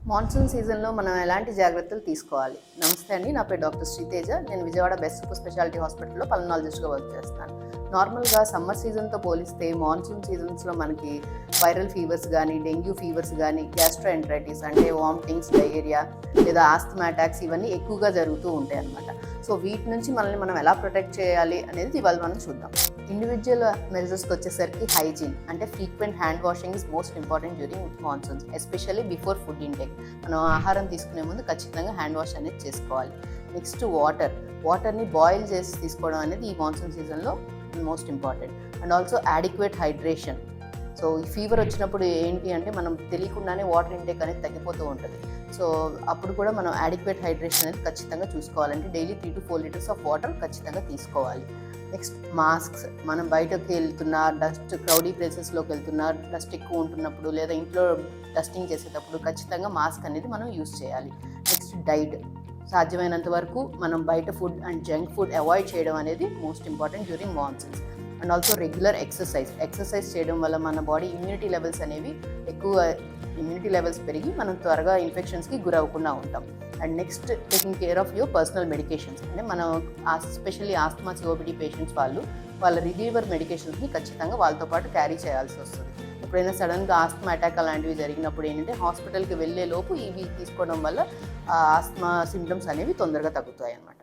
Monsoon సీజన్లో మనం ఎలాంటి జాగ్రత్తలు తీసుకోవాలి? నమస్తే అండి, నా పేరు డాక్టర్ శ్రీతేజ. నేను విజయవాడ బెస్ట్ సూపర్ స్పెషాలిటీ హాస్పిటల్లో పల్మనాలజిస్ట్గా వర్క్ చేస్తాను. నార్మల్గా సమ్మర్ సీజన్తో పోలిస్తే మాన్సూన్ సీజన్స్లో మనకి వైరల్ ఫీవర్స్ కానీ, డెంగ్యూ ఫీవర్స్ కానీ, గ్యాస్ట్రోఎంటరైటిస్ అంటే వామిటింగ్స్, డయేరియా లేదా ఆస్తమా అటాక్స్ ఇవన్నీ ఎక్కువగా జరుగుతూ ఉంటాయి అన్నమాట. సో వీటి నుంచి మనల్ని మనం ఎలా ప్రొటెక్ట్ చేయాలి అనేది ఇవాళ మనం చూద్దాం. ఇండివిజువల్ మెజర్స్కి వచ్చేసరికి హైజీన్ అంటే frequent hand washing is most important during monsoons, especially before food intake. మనం ఆహారం తీసుకునే ముందు ఖచ్చితంగా హ్యాండ్ వాష్ అనేది చేసుకోవాలి. నెక్స్ట్ వాటర్ని బాయిల్ చేసి తీసుకోవడం అనేది ఈ మాన్సూన్ సీజన్లో most important. And also adequate hydration. So ఈ ఫీవర్ వచ్చినప్పుడు ఏంటి అంటే మనం తెలియకుండానే వాటర్ ఇంటేక్ అనేది తగ్గిపోతూ ఉంటుంది. సో అప్పుడు కూడా మనం యాడిక్వేట్ హైడ్రేషన్ అనేది ఖచ్చితంగా చూసుకోవాలంటే daily 3 to 4 litres of water ఖచ్చితంగా తీసుకోవాలి. నెక్స్ట్ మాస్క్స్, మనం బయటకు వెళ్తున్నా, క్రౌడీ ప్లేసెస్లోకి వెళ్తున్నా, డస్ట్ ఎక్కువ ఉంటున్నప్పుడు లేదా ఇంట్లో డస్టింగ్ చేసేటప్పుడు ఖచ్చితంగా మాస్క్ అనేది మనం యూస్ చేయాలి. నెక్స్ట్ డైట్, సాధ్యమైనంత వరకు మనం బయట food and junk food avoid చేయడం అనేది most important during monsoons. And also regular exercise చేయడం వల్ల మన బాడీ ఇమ్యూనిటీ లెవెల్స్ పెరిగి మనం త్వరగా ఇన్ఫెక్షన్స్కి గురవ్వకుండా ఉంటాం. And next taking care of your personal medications. అంటే మనం ఎస్పెషల్లీ ఆస్తమా సిఓపిడి పేషెంట్స్ వాళ్ళ రిలీవర్ మెడికేషన్స్ని ఖచ్చితంగా వాళ్ళతో పాటు క్యారీ చేయాల్సి వస్తుంది. ఎప్పుడైనా సడన్గా ఆస్తమా అటాక్ అలాంటివి జరిగినప్పుడు ఏంటంటే హాస్పిటల్కి వెళ్ళే లోపు ఇవి తీసుకోవడం వల్ల ఆస్తమా సిమ్టమ్స్ అనేవి తొందరగా తగ్గుతాయి అన్నమాట.